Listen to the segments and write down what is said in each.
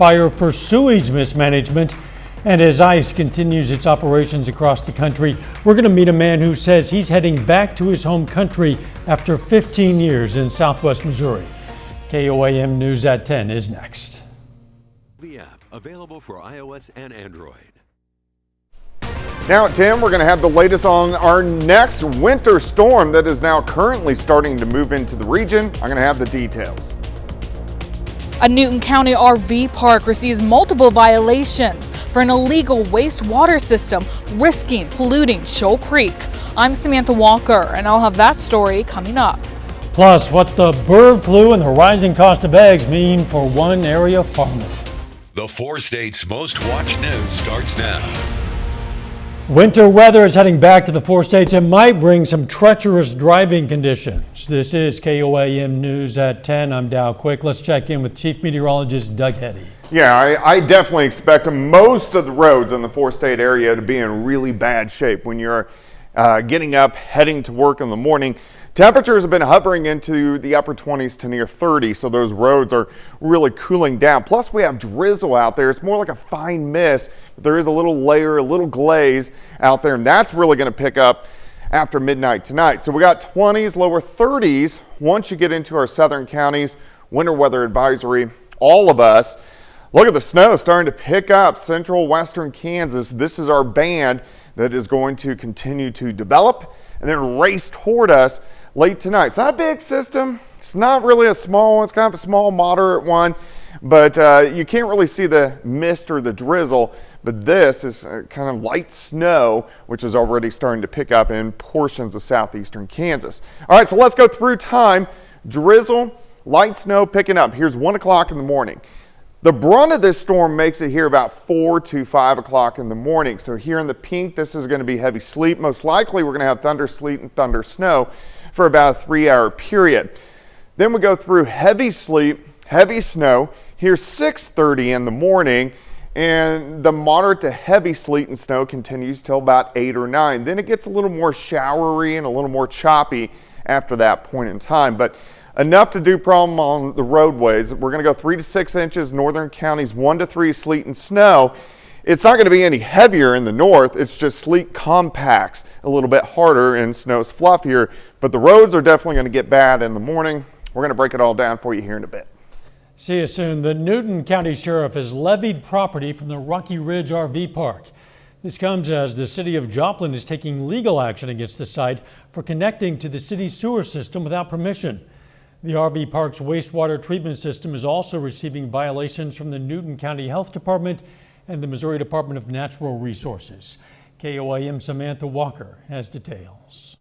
fire for sewage mismanagement. And as ICE continues its operations across the country, we're going to meet a man who says he's heading back to his home country after 15 years in Southwest Missouri. KOAM News at 10 is next. The app available for iOS and Android. Now at 10, we're going to have the latest on our next winter storm that is now currently starting to move into the region. I'm going to have the details. A Newton County RV park receives multiple violations for an illegal wastewater system risking polluting Shoal Creek. I'm Samantha Walker, and I'll have that story coming up. Plus, what the bird flu and the rising cost of eggs mean for one area farmer. The 4 states' most watched news starts now. Winter weather is heading back to the 4 states and might bring some treacherous driving conditions. This is KOAM News at 10. I'm Dow Quick. Let's check in with Chief Meteorologist Doug Heddy. Yeah, I definitely expect most of the roads in the 4-state area to be in really bad shape when you're getting up, heading to work in the morning. Temperatures have been hovering into the upper 20s to near 30, so those roads are really cooling down. Plus, we have drizzle out there. It's more like a fine mist, but there is a little layer, a little glaze out there, and that's really going to pick up after midnight tonight. So we got 20s, lower 30s. Once you get into our southern counties, winter weather advisory, all of us. Look at the snow starting to pick up central western Kansas. This is our band that is going to continue to develop and then race toward us late tonight. It's not a big system. It's not really a small one. It's kind of a small, moderate one, but you can't really see the mist or the drizzle. But this is kind of light snow, which is already starting to pick up in portions of southeastern Kansas. All right, so let's go through time. Drizzle, light snow picking up. Here's 1 o'clock in the morning. The brunt of this storm makes it here about 4 to 5 o'clock in the morning. So here in the pink, this is going to be heavy sleet. Most likely we're going to have thunder sleet and thunder snow for about a 3-hour period. Then we go through heavy sleet, heavy snow. Here's 6:30 in the morning, and the moderate to heavy sleet and snow continues till about 8 or 9. Then it gets a little more showery and a little more choppy after that point in time. But enough to do problem on the roadways. We're going to go 3 to 6 inches, northern counties 1 to 3 sleet and snow. It's not going to be any heavier in the north. It's just sleet compacts a little bit harder and snow's fluffier, but the roads are definitely going to get bad in the morning. We're going to break it all down for you here in a bit. See you soon. The Newton County Sheriff has levied property from the Rocky Ridge RV Park. This comes as the city of Joplin is taking legal action against the site for connecting to the city's sewer system without permission. The RV Park's wastewater treatment system is also receiving violations from the Newton County Health Department and the Missouri Department of Natural Resources. KOAM Samantha Walker has details.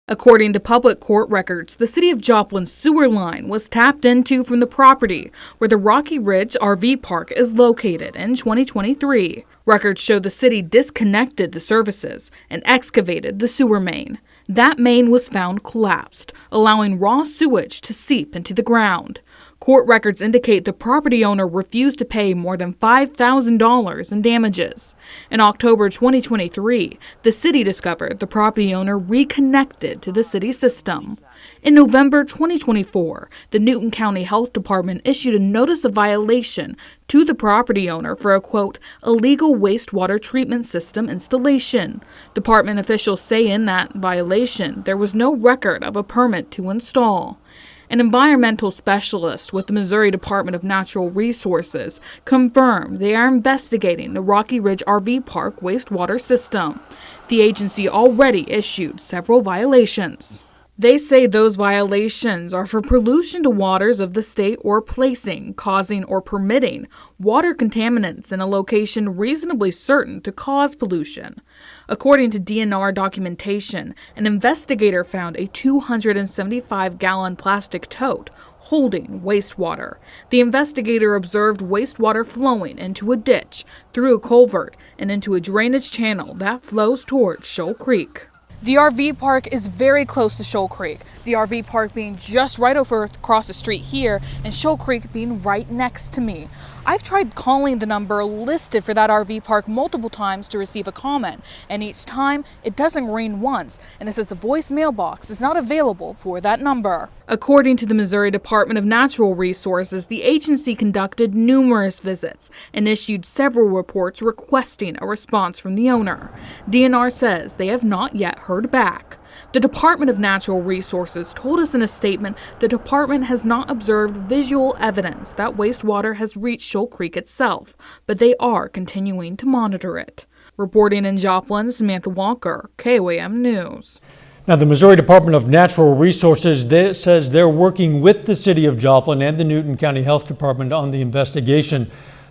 According to public court records, the city of Joplin's sewer line was tapped into from the property where the Rocky Ridge RV Park is located in 2023. Records show the city disconnected the services and excavated the sewer main. That main was found collapsed, allowing raw sewage to seep into the ground. Court records indicate the property owner refused to pay more than $5,000 in damages. In October 2023, the city discovered the property owner reconnected to the city system. In November 2024, the Newton County Health Department issued a notice of violation to the property owner for a, quote, illegal wastewater treatment system installation. Department officials say in that violation there was no record of a permit to install. An environmental specialist with the Missouri Department of Natural Resources confirmed they are investigating the Rocky Ridge RV Park wastewater system. The agency already issued several violations. They say those violations are for pollution to waters of the state or placing, causing, or permitting water contaminants in a location reasonably certain to cause pollution. According to DNR documentation, an investigator found a 275-gallon plastic tote holding wastewater. The investigator observed wastewater flowing into a ditch, through a culvert, and into a drainage channel that flows towards Shoal Creek. The RV park is very close to Shoal Creek, the RV park being just right over across the street here and Shoal Creek being right next to me. I've tried calling the number listed for that RV park multiple times to receive a comment, and each time it doesn't ring once, and it says the voicemail box is not available for that number. According to the Missouri Department of Natural Resources, the agency conducted numerous visits and issued several reports requesting a response from the owner. DNR says they have not yet heard back. The Department of Natural Resources told us in a statement the department has not observed visual evidence that wastewater has reached Shoal Creek itself, but they are continuing to monitor it. Reporting in Joplin, Samantha Walker, KOAM News. Now, the Missouri Department of Natural Resources says they're working with the city of Joplin and the Newton County Health Department on the investigation.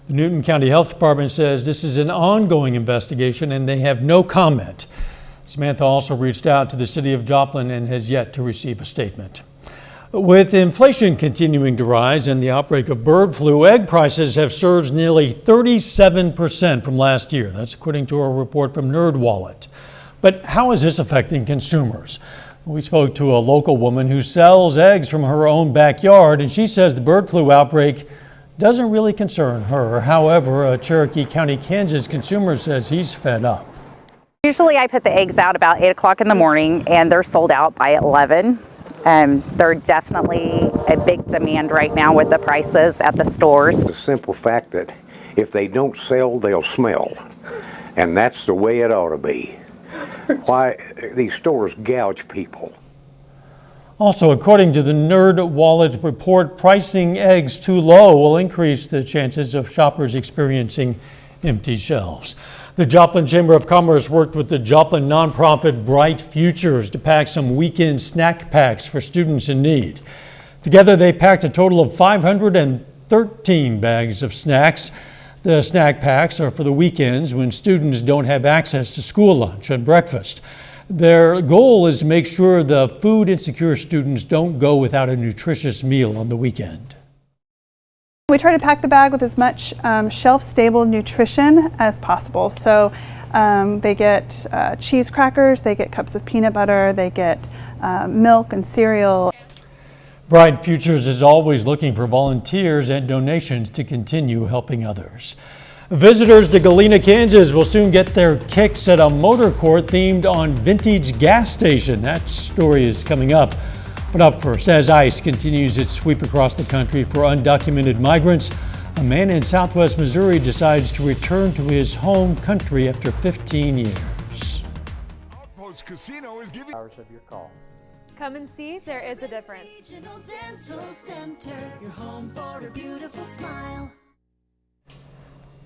The Newton County Health Department says this is an ongoing investigation and they have no comment. Samantha also reached out to the city of Joplin and has yet to receive a statement. With inflation continuing to rise and the outbreak of bird flu, egg prices have surged nearly 37% from last year. That's according to a report from NerdWallet. But how is this affecting consumers? We spoke to a local woman who sells eggs from her own backyard, and she says the bird flu outbreak doesn't really concern her. However, a Cherokee County, Kansas consumer says he's fed up. Usually I put the eggs out about 8 o'clock in the morning and they're sold out by 11. They're definitely a big demand right now with the prices at the stores. The simple fact that if they don't sell, they'll smell. And that's the way it ought to be. Why these stores gouge people. Also, according to the NerdWallet report, pricing eggs too low will increase the chances of shoppers experiencing empty shelves. The Joplin Chamber of Commerce worked with the Joplin nonprofit Bright Futures to pack some weekend snack packs for students in need. Together, they packed a total of 513 bags of snacks. The snack packs are for the weekends when students don't have access to school lunch and breakfast. Their goal is to make sure the food insecure students don't go without a nutritious meal on the weekend. We try to pack the bag with as much shelf-stable nutrition as possible. So they get cheese crackers, they get cups of peanut butter, they get milk and cereal. Bright Futures is always looking for volunteers and donations to continue helping others. Visitors to Galena, Kansas will soon get their kicks at a motor court themed on vintage gas station. That story is coming up. But up first, as ICE continues its sweep across the country for undocumented migrants, a man in southwest Missouri decides to return to his home country after 15 years. Outpost Casino is giving hours of your call. Come and see, there is a difference. Regional Dental Center, your home for a beautiful smile.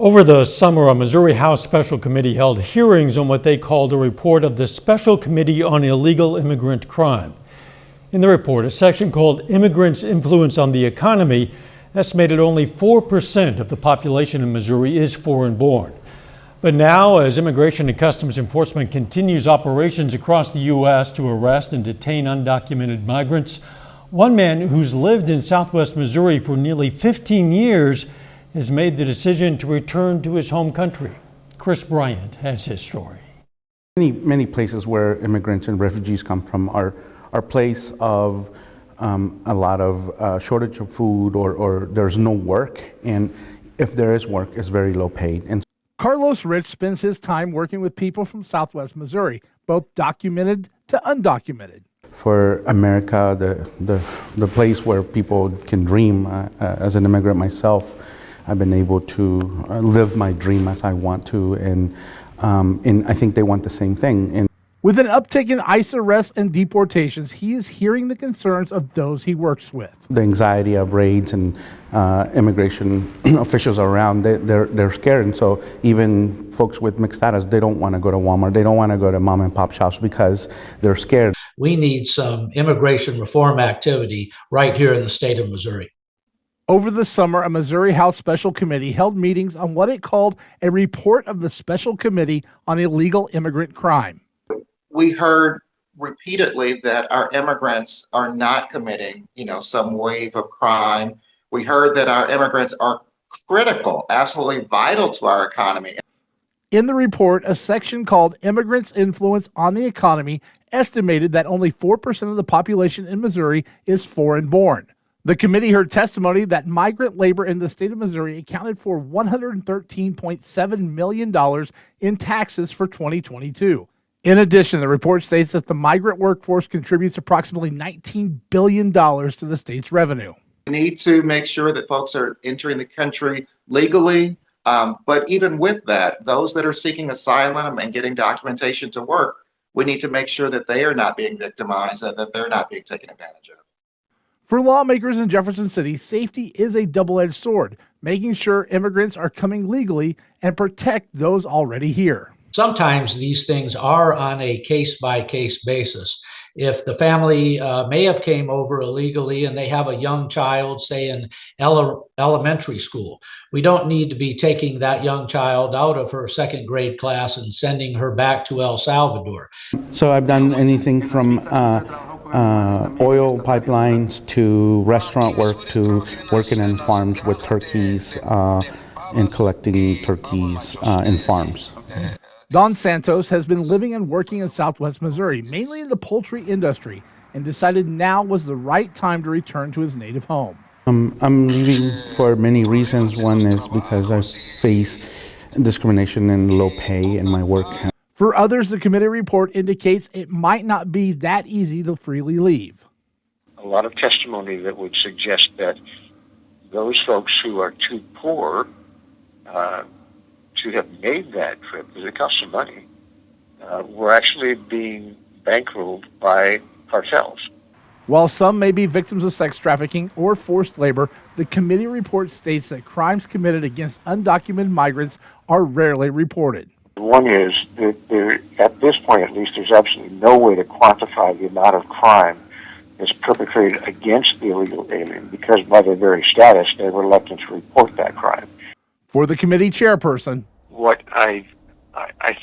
Over the summer, a Missouri House Special Committee held hearings on what they called a report of the Special Committee on Illegal Immigrant Crime. In the report, a section called Immigrants' Influence on the Economy estimated only 4% of the population in Missouri is foreign-born. But now, as Immigration and Customs Enforcement continues operations across the U.S. to arrest and detain undocumented migrants, one man who's lived in southwest Missouri for nearly 15 years has made the decision to return to his home country. Chris Bryant has his story. Many places where immigrants and refugees come from are place of a lot of shortage of food or there's no work, and if there is work, it's very low paid. And Carlos Rich spends his time working with people from southwest Missouri, both documented to undocumented. For America, the place where people can dream, as an immigrant myself, I've been able to live my dream as I want to, and I think they want the same thing. And with an uptick in ICE arrests and deportations, he is hearing the concerns of those he works with. The anxiety of raids and immigration officials around, they're scared. And so even folks with mixed status, they don't want to go to Walmart. They don't want to go to mom and pop shops because they're scared. We need some immigration reform activity right here in the state of Missouri. Over the summer, a Missouri House Special Committee held meetings on what it called a report of the Special Committee on Illegal Immigrant Crime. We heard repeatedly that our immigrants are not committing, some wave of crime. We heard that our immigrants are critical, absolutely vital to our economy. In the report, a section called Immigrants' Influence on the Economy estimated that only 4% of the population in Missouri is foreign-born. The committee heard testimony that migrant labor in the state of Missouri accounted for $113.7 million in taxes for 2022. In addition, the report states that the migrant workforce contributes approximately $19 billion to the state's revenue. We need to make sure that folks are entering the country legally, but even with that, those that are seeking asylum and getting documentation to work, we need to make sure that they are not being victimized and that they're not being taken advantage of. For lawmakers in Jefferson City, safety is a double-edged sword, making sure immigrants are coming legally and protect those already here. Sometimes these things are on a case-by-case basis. If the family may have came over illegally and they have a young child, say in elementary school, we don't need to be taking that young child out of her second grade class and sending her back to El Salvador. So I've done anything from oil pipelines to restaurant work to working in farms with turkeys and collecting turkeys in farms. Don Santos has been living and working in Southwest Missouri, mainly in the poultry industry, and decided now was the right time to return to his native home. I'm leaving for many reasons. One is because I face discrimination and low pay in my work. For others, the committee report indicates it might not be that easy to freely leave. A lot of testimony that would suggest that those folks who are too poor to have made that trip, because it costs some money, were actually being bankrolled by cartels. While some may be victims of sex trafficking or forced labor, the committee report states that crimes committed against undocumented migrants are rarely reported. One is that at this point, at least, there's absolutely no way to quantify the amount of crime that's perpetrated against the illegal alien because by their very status, they're reluctant to report that crime. For the committee chairperson, what I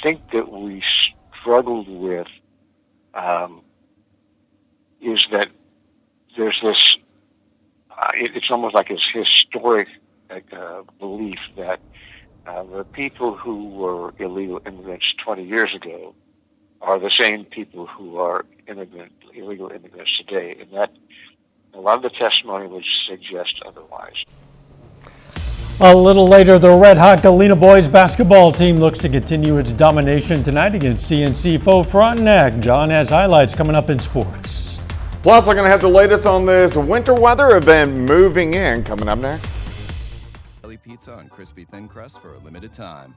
think that we struggled with is that there's this, it's almost like this historic belief that the people who were illegal immigrants 20 years ago are the same people who are illegal immigrants today, and that a lot of the testimony would suggest otherwise. A little later, the red-hot Galena boys basketball team looks to continue its domination tonight against CNC foe Frontenac. John has highlights coming up in sports. Plus, we're going to have the latest on this winter weather event moving in coming up next. Pizza on crispy thin crust for a limited time.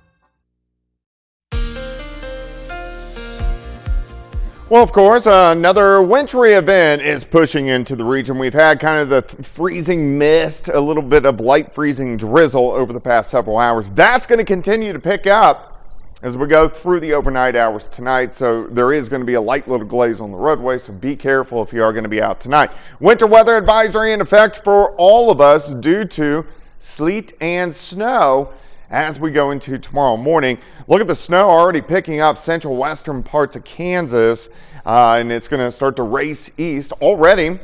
Well, of course, another wintry event is pushing into the region. We've had kind of the freezing mist, a little bit of light freezing drizzle over the past several hours. That's going to continue to pick up as we go through the overnight hours tonight. So there is going to be a light little glaze on the roadway, so be careful if you are going to be out tonight. Winter weather advisory in effect for all of us due to sleet and snow as we go into tomorrow morning. Look at the snow already picking up central western parts of Kansas, and it's going to start to race east already.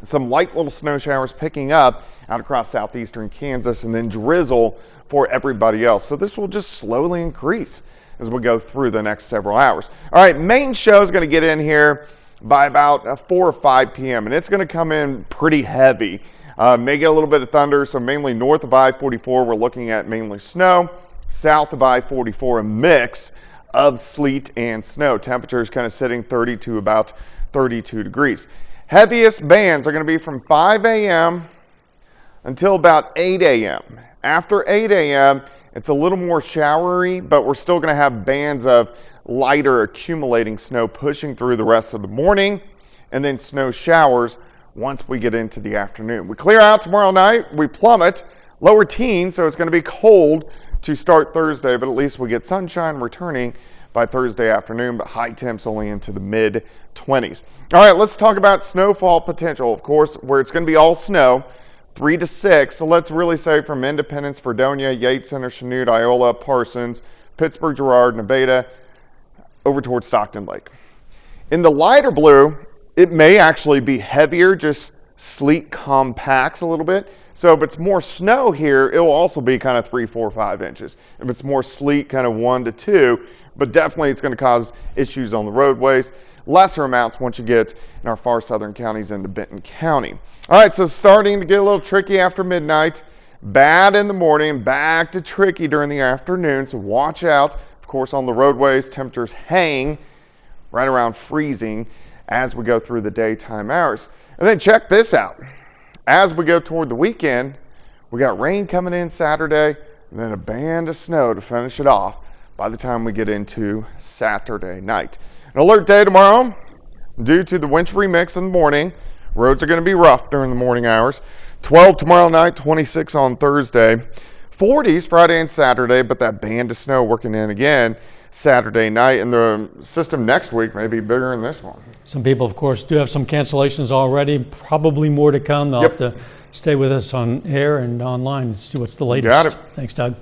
Some light little snow showers picking up out across southeastern Kansas, and then drizzle for everybody else. So this will just slowly increase as we go through the next several hours. All right, main show is going to get in here by about 4 or 5 p.m., and it's going to come in pretty heavy. May get a little bit of thunder, so mainly north of I-44, we're looking at mainly snow. South of I-44, a mix of sleet and snow. Temperatures kind of sitting 30 to about 32 degrees. Heaviest bands are going to be from 5 a.m. until about 8 a.m. After 8 a.m., it's a little more showery, but we're still going to have bands of lighter accumulating snow pushing through the rest of the morning, and then snow showers once we get into the afternoon. We clear out tomorrow night, we plummet, lower teens, so it's going to be cold to start Thursday, but at least we get sunshine returning by Thursday afternoon, but high temps only into the mid-20s. All right, let's talk about snowfall potential, of course, where it's going to be all snow, 3 to 6. So let's really say from Independence, Fredonia, Yates Center, Chanute, Iola, Parsons, Pittsburgh, Girard, Nevada, over towards Stockton Lake. In the lighter blue, it may actually be heavier, just sleet compacts a little bit. So if it's more snow here, it will also be kind of 3, 4, 5 inches. If it's more sleet, kind of 1 to 2, but definitely it's going to cause issues on the roadways. Lesser amounts once you get in our far southern counties into Benton County. All right, so starting to get a little tricky after midnight. Bad in the morning, back to tricky during the afternoon, so watch out. Of course, on the roadways, temperatures hang right around freezing as we go through the daytime hours. And then check this out. As we go toward the weekend, we got rain coming in Saturday and then a band of snow to finish it off by the time we get into Saturday night. An alert day tomorrow due to the wintry mix in the morning. Roads are going to be rough during the morning hours. 12 tomorrow night, 26 on Thursday. 40s Friday and Saturday, but that band of snow working in again Saturday night, and the system next week may be bigger than this one. Some people, of course, do have some cancellations already, probably more to come. They'll have to stay with us on air and online to see what's the latest. Got it. Thanks, Doug.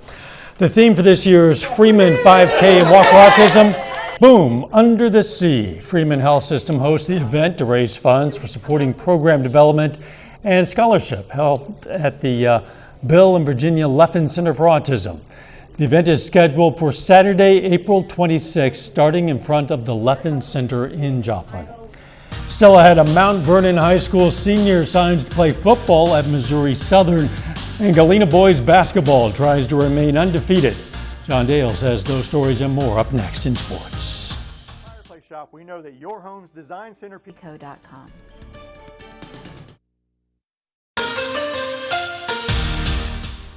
The theme for this year's Freeman 5K Walk for Autism, Boom, Under the Sea. Freeman Health System hosts the event to raise funds for supporting program development and scholarship held at the Bill and Virginia Leffen Center for Autism. The event is scheduled for Saturday, April 26th, starting in front of the Leffen Center in Joplin. Still ahead, a Mount Vernon High School senior signs to play football at Missouri Southern, and Galena boys basketball tries to remain undefeated. John Dale says those stories and more up next in sports. Fireplace Shop, we know that your home's design center. Co.com.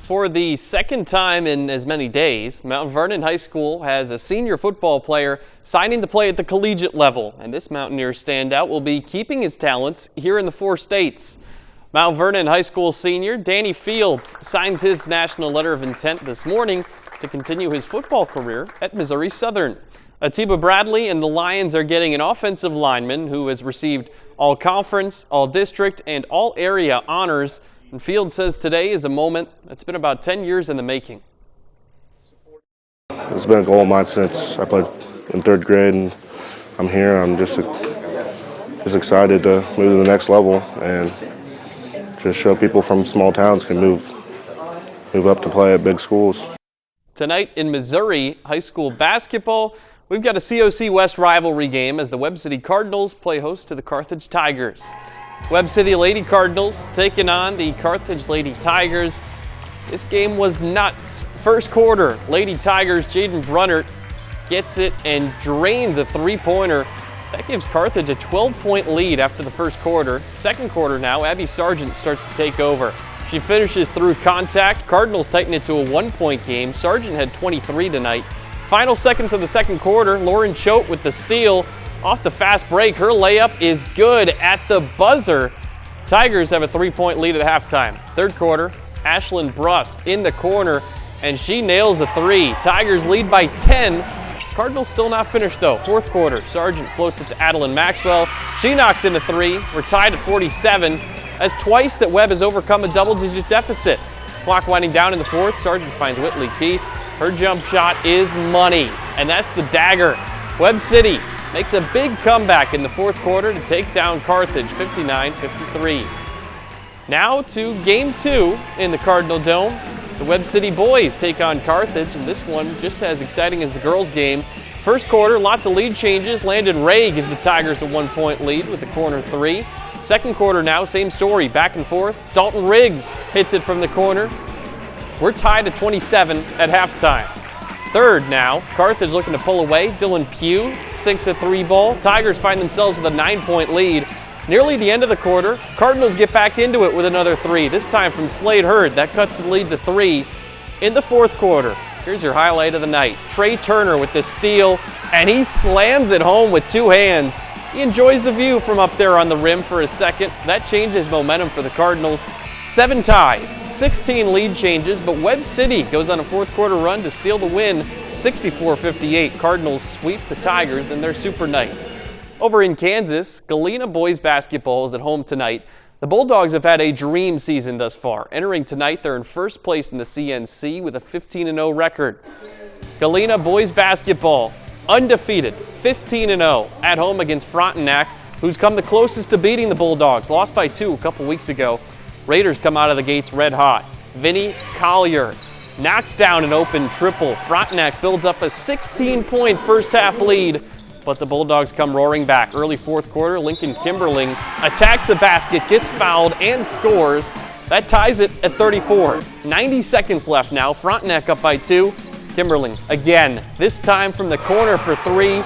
For the second time in as many days, Mount Vernon High School has a senior football player signing to play at the collegiate level, and this Mountaineer standout will be keeping his talents here in the 4 states. Mount Vernon High School senior Danny Fields signs his national letter of intent this morning to continue his football career at Missouri Southern. Atiba Bradley and the Lions are getting an offensive lineman who has received all-conference, all-district, and all-area honors. And Fields says today is a moment that's been about 10 years in the making. It's been a goal of mine since I played in 3rd grade, and I'm here. I'm just excited to move to the next level and just show people from small towns can move up to play at big schools. Tonight in Missouri high school basketball, we've got a COC West rivalry game as the Webb City Cardinals play host to the Carthage Tigers. Webb City Lady Cardinals taking on the Carthage Lady Tigers. This game was nuts. First quarter, Lady Tigers, Jaden Brunnert gets it and drains a 3-pointer. That gives Carthage a 12-point lead after the first quarter. Second quarter now, Abby Sargent starts to take over. She finishes through contact. Cardinals tighten it to a 1-point game. Sargent had 23 tonight. Final seconds of the second quarter, Lauren Choate with the steal. Off the fast break, her layup is good at the buzzer. Tigers have a 3-point lead at halftime. Third quarter, Ashlyn Brust in the corner, and she nails a 3. Tigers lead by 10. Cardinals still not finished though. Fourth quarter, Sargent floats it to Adeline Maxwell. She knocks in a 3. We're tied at 47. That's twice that Webb has overcome a double-digit deficit. Clock winding down in the fourth, Sargent finds Whitley Keith. Her jump shot is money, and that's the dagger. Webb City makes a big comeback in the fourth quarter to take down Carthage 59-53. Now to game 2 in the Cardinal Dome. The Webb City boys take on Carthage, and this one just as exciting as the girls' game. First quarter, lots of lead changes. Landon Ray gives the Tigers a 1-point lead with a corner 3. Second quarter now, same story, back and forth. Dalton Riggs hits it from the corner. We're tied at 27 at halftime. Third now, Carthage looking to pull away. Dylan Pugh sinks a 3-ball. Tigers find themselves with a 9-point lead. Nearly the end of the quarter, Cardinals get back into it with another 3, this time from Slade Hurd. That cuts the lead to 3 in the fourth quarter. Here's your highlight of the night. Trey Turner with the steal, and he slams it home with 2 hands. He enjoys the view from up there on the rim for a second. That changes momentum for the Cardinals. 7 ties, 16 lead changes, but Webb City goes on a fourth quarter run to steal the win, 64-58. Cardinals sweep the Tigers in their super night. Over in Kansas, Galena boys basketball is at home tonight. The Bulldogs have had a dream season thus far. Entering tonight, they're in first place in the CNC with a 15-0 record. Galena boys basketball, undefeated, 15-0 at home against Frontenac, who's come the closest to beating the Bulldogs. Lost by 2 a couple weeks ago. Raiders come out of the gates red hot. Vinny Collier knocks down an open triple. Frontenac builds up a 16-point first-half lead, but the Bulldogs come roaring back. Early fourth quarter, Lincoln Kimberling attacks the basket, gets fouled, and scores. That ties it at 34. 90 seconds left now. Frontenac up by 2. Kimberling again, this time from the corner for 3.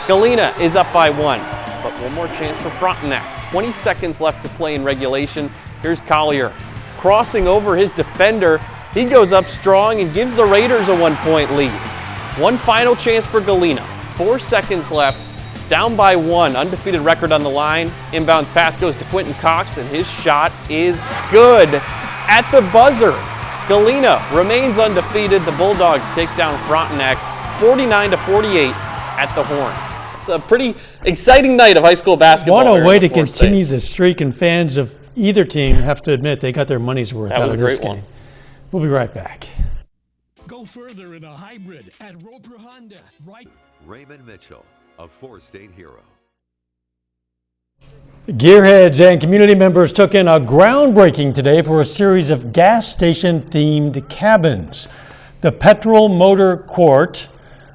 Galena is up by 1, but one more chance for Frontenac. 20 seconds left to play in regulation. Here's Collier crossing over his defender. He goes up strong and gives the Raiders a 1-point lead. One final chance for Galena. 4 seconds left, down by 1, undefeated record on the line. Inbounds pass goes to Quentin Cox, and his shot is good at the buzzer. Galena remains undefeated. The Bulldogs take down Frontenac 49-48 at the Horn. It's a pretty exciting night of high school basketball. What a way to continue the streak, and fans of either team have to admit they got their money's worth out of this game. That was a great one. We'll be right back. Go further in a hybrid at Roper Honda. Raymond Mitchell, a four-state hero. Gearheads and community members took in a groundbreaking today for a series of gas station-themed cabins. The Petrol Motor Court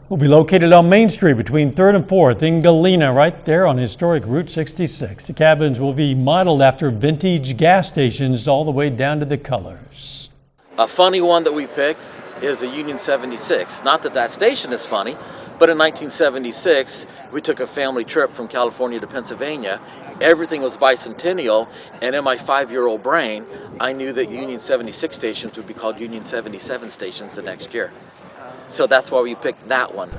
will be located on Main Street between 3rd and 4th in Galena, right there on historic Route 66. The cabins will be modeled after vintage gas stations all the way down to the colors. A funny one that we picked is a Union 76. Not that that station is funny, but in 1976, we took a family trip from California to Pennsylvania. Everything was bicentennial, and in my 5-year-old brain, I knew that Union 76 stations would be called Union 77 stations the next year. So that's why we picked that one.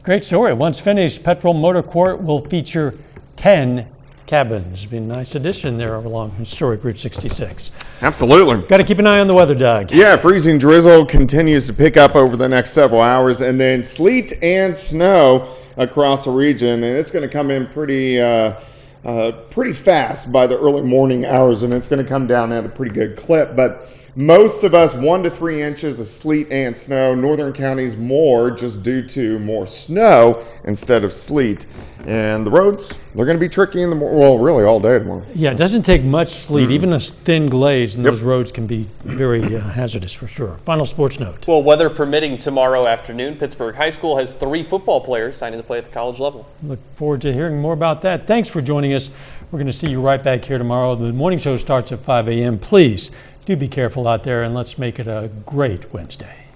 Great story. Once finished, Petrol Motor Court will feature 10 cabins. Be a nice addition there along historic Route 66. Absolutely. Got to keep an eye on the weather, Doug. Yeah, freezing drizzle continues to pick up over the next several hours, and then sleet and snow across the region, and it's going to come in pretty fast by the early morning hours, and it's going to come down at a pretty good clip. But most of us 1 to 3 inches of sleet and snow. Northern counties more, just due to more snow instead of sleet. And the roads, they're going to be tricky in the morning. Well, really all day tomorrow. Yeah, it doesn't take much sleet, even a thin glaze, and those roads can be very hazardous for sure. Final sports note. Well, weather permitting tomorrow afternoon, Pittsburgh High School has 3 football players signing to play at the college level. Look forward to hearing more about that. Thanks for joining us. We're going to see you right back here tomorrow. The morning show starts at 5 a.m. Please do be careful out there, and let's make it a great Wednesday.